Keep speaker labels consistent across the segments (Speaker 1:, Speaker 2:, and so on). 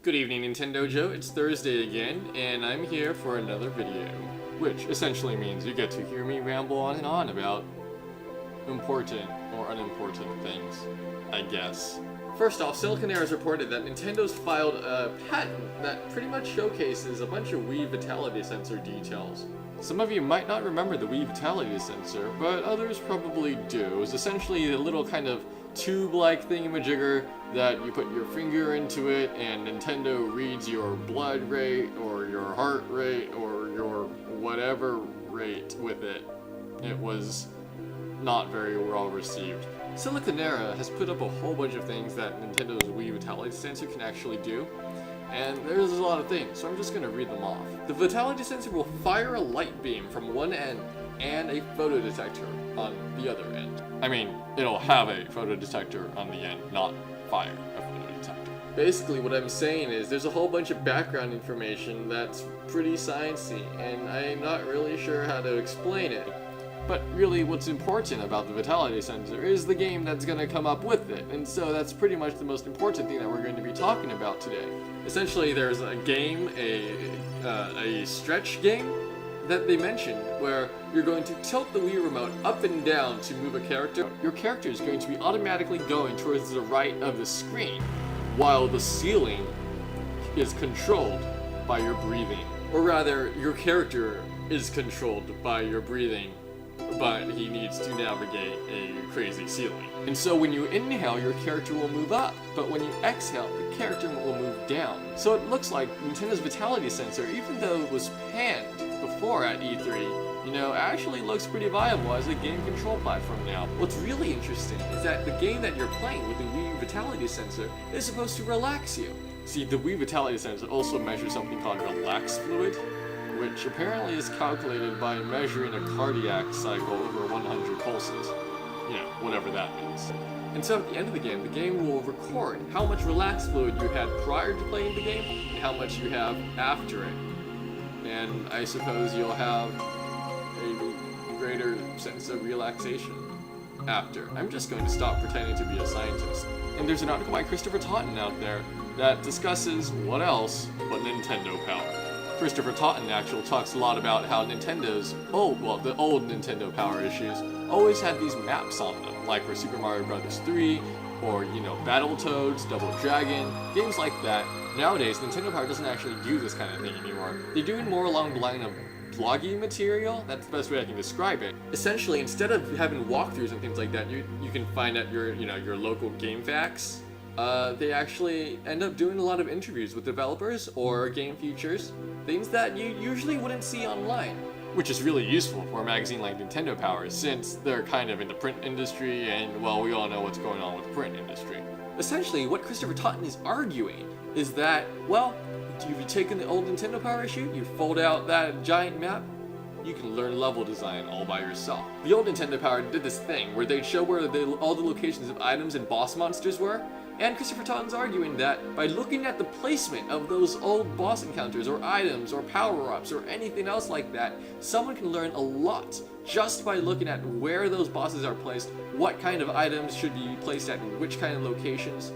Speaker 1: Good evening, Nintendo Joe. It's Thursday again, and I'm here for another video. Which essentially means you get to hear me ramble on and on about important or unimportant things, I guess. First off, Silicon has reported that Nintendo's filed a patent that pretty much showcases a bunch of Wii Vitality Sensor details. Some of you might not remember the Wii Vitality Sensor, but others probably do. It was essentially a little kind of tube-like thingamajigger that you put your finger into it and Nintendo reads your blood rate or your heart rate or your whatever rate with it. It was not very well received. Silicon has put up a whole bunch of things that Nintendo's Wii Vitality Sensor can actually do, and there's a lot of things, so I'm just going to read them off. The Vitality Sensor will fire a light beam from one end and a photo detector on the other end. I mean, it'll have a photo detector on the end, not fire a photo detector. Basically, what I'm saying is there's a whole bunch of background information that's pretty sciencey, and I'm not really sure how to explain it. But really, what's important about the Vitality Sensor is the game that's going to come up with it, and so that's pretty much the most important thing that we're going to be talking about today. Essentially, there's a game, a stretch game that they mentioned where you're going to tilt the Wii Remote up and down to move a character. Your character is going to be automatically going towards the right of the screen, while the ceiling is controlled by your breathing. Or rather, your character is controlled by your breathing, but he needs to navigate a crazy ceiling. And so when you inhale, your character will move up, but when you exhale, the character will move down. So it looks like Nintendo's Vitality Sensor, even though it was panned before at E3, actually looks pretty viable as a game control platform now. What's really interesting is that the game that you're playing with the Wii Vitality Sensor is supposed to relax you. See, the Wii Vitality Sensor also measures something called relax fluid, which apparently is calculated by measuring a cardiac cycle over 100 pulses. Whatever that means. And so at the end of the game will record how much relaxed fluid you had prior to playing the game and how much you have after it. And I suppose you'll have a greater sense of relaxation after. I'm just going to stop pretending to be a scientist. And there's an article by Christopher Totten out there that discusses what else but Nintendo power. Christopher Totten actually talks a lot about how Nintendo's the old Nintendo Power issues always had these maps on them, like for Super Mario Bros. 3, or, Battletoads, Double Dragon, games like that. Nowadays, Nintendo Power doesn't actually do this kind of thing anymore. They're doing more along the line of blogging material. That's the best way I can describe it. Essentially, instead of having walkthroughs and things like that, you can find at your local GameFAQs. They actually end up doing a lot of interviews with developers or game features, things that you usually wouldn't see online, which is really useful for a magazine like Nintendo Power since they're kind of in the print industry and, well, we all know what's going on with the print industry. Essentially, what Christopher Totten is arguing is that, well, you've taken the old Nintendo Power issue, you fold out that giant map, you can learn level design all by yourself. The old Nintendo Power did this thing where they'd show where all the locations of items and boss monsters were, and Christopher Totten's arguing that by looking at the placement of those old boss encounters or items or power-ups or anything else like that, someone can learn a lot just by looking at where those bosses are placed, what kind of items should be placed at which kind of locations,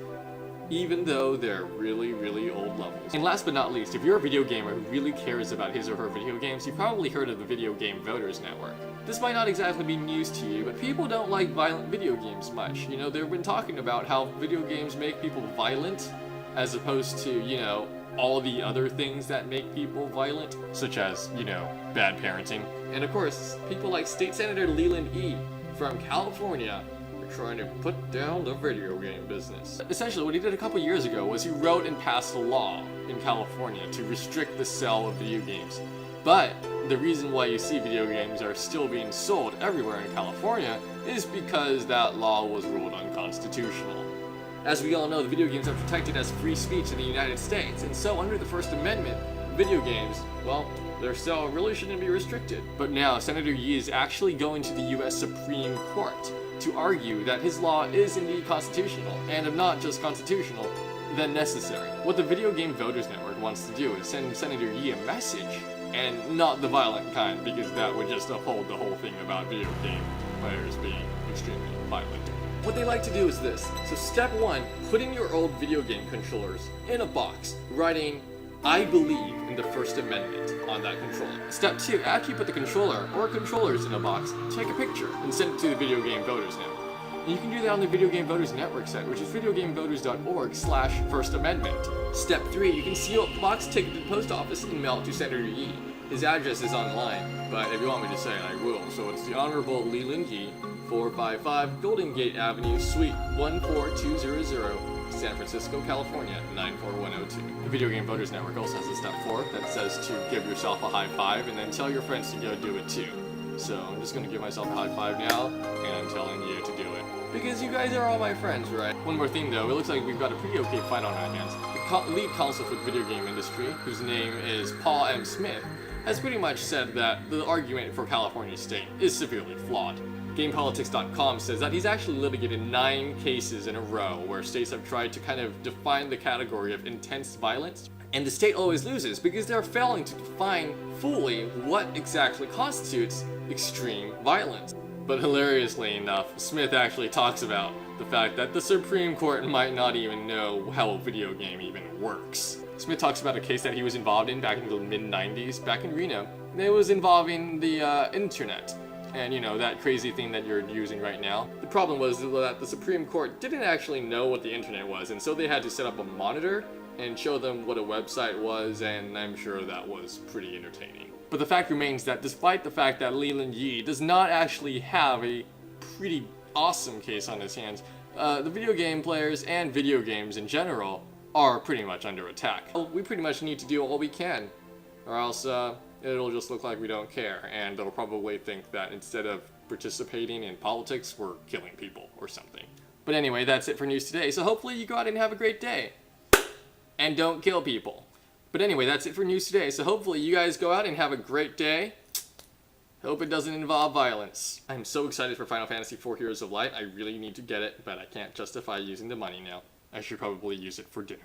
Speaker 1: even though they're really, really old levels. And last but not least, if you're a video gamer who really cares about his or her video games, you've probably heard of the Video Game Voters Network. This might not exactly be news to you, but people don't like violent video games much. They've been talking about how video games make people violent, as opposed to, all the other things that make people violent, such as, bad parenting. And of course, people like State Senator Leland from California trying to put down the video game business. Essentially, what he did a couple years ago was he wrote and passed a law in California to restrict the sale of video games. But the reason why you see video games are still being sold everywhere in California is because that law was ruled unconstitutional. As we all know, the video games are protected as free speech in the United States, and so under the First Amendment, video games, well, their sale really shouldn't be restricted. But now, Senator Yi is actually going to the US Supreme Court to argue that his law is indeed constitutional, and if not just constitutional, then necessary. What the Video Game Voters Network wants to do is send Senator Yi a message, and not the violent kind, because that would just uphold the whole thing about video game players being extremely violent. what they like to do is this. So step 1, put in your old video game controllers in a box, writing "I believe in the First Amendment" on that controller. Step 2, after you put the controller or controllers in a box, take a picture and send it to the Video Game Voters Network. And you can do that on the Video Game Voters Network site, which is videogamevoters.org/First Amendment. Step 3, you can seal up the box, take it to the post office, and mail it to Senator Yi. His address is online, but if you want me to say it, I will. So it's the Honorable Leland Yi, 455 Golden Gate Avenue, Suite 14200, San Francisco, California, 94102. The Video Game Voters Network also has a step 4 that says to give yourself a high five and then tell your friends to go do it too. So I'm just going to give myself a high five now, and I'm telling you to do it. Because you guys are all my friends, right? One more thing though, it looks like we've got a pretty okay fight on our hands. The lead counsel for the video game industry, whose name is Paul M. Smith, has pretty much said that the argument for California state is severely flawed. GamePolitics.com says that he's actually litigated 9 cases in a row where states have tried to kind of define the category of intense violence, and the state always loses because they're failing to define fully what exactly constitutes extreme violence. But hilariously enough, Smith actually talks about the fact that the Supreme Court might not even know how a video game even works. Smith talks about a case that he was involved in back in the mid-90s, back in Reno. And it was involving the internet. And you know, that crazy thing that you're using right now. The problem was that the Supreme Court didn't actually know what the internet was, and so they had to set up a monitor and show them what a website was, and I'm sure that was pretty entertaining. But the fact remains that despite the fact that Leland Yi does not actually have a pretty awesome case on his hands, the video game players and video games in general are pretty much under attack. We pretty much need to do all we can, or else it'll just look like we don't care, and they'll probably think that instead of participating in politics, we're killing people or something. But anyway, that's it for news today, so hopefully you go out and have a great day. And don't kill people. But anyway, that's it for news today, so hopefully you guys go out and have a great day. Hope it doesn't involve violence. I'm so excited for Final Fantasy IV Heroes of Light. I really need to get it, but I can't justify using the money now. I should probably use it for dinner.